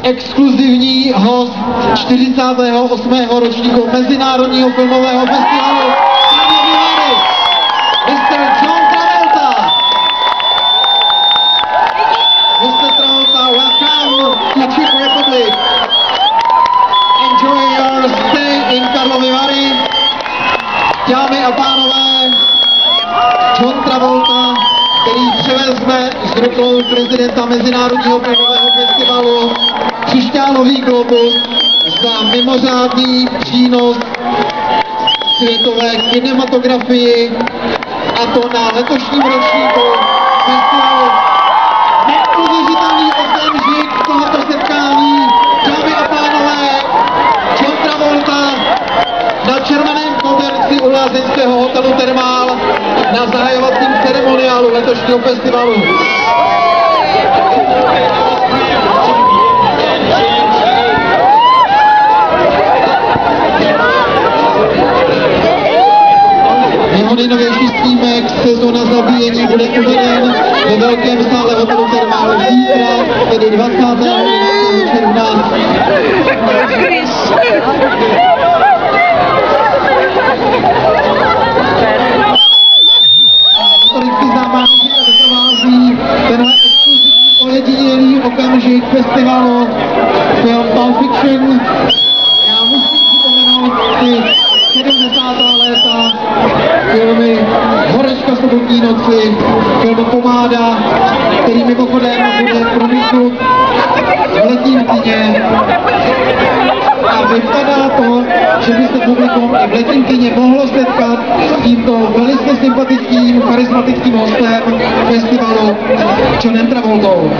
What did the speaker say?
exkluzivní host 48. ročníku Mezinárodního filmového festivalu Karlovy Vary, Mr. John Travolta. Mr. Travolta, welcome to Czech Republic. Enjoy your stay in Karlovy Vary. Dámy a pánové, John Travolta, který převezme z rukou prezidenta Mezinárodního filmového festivalu křišťálový globus za mimořádný přínos světové kinematografii, a to na letošním ročníku festivalu. Neuvěřitelný okamžik tohoto setkání, dámy a pánové, John Travolta na červeném koberci u lázeňského hotelu Thermal na zahajovacím ceremoniálu letošního festivalu. Jeho nejnovější snímek Sezóna zabíjení bude uveden ve velkém sále hotelu Thermal zítra, tedy 29. června. Motoricky zámávky a doprovází tenhle exkluzivní ojedinělý okamžik festivalu film Pulp Fiction. Já musím připomenout ty 70. léta, filmy Horečka sobotní noci, film Pomáda, který mimochodem bude promítnut v letním kině. A vypadá to, že by se publikum i v letním kině mohlo setkat s tímto velice sympatickým, charismatickým hostem festivalu Johnem Travoltou.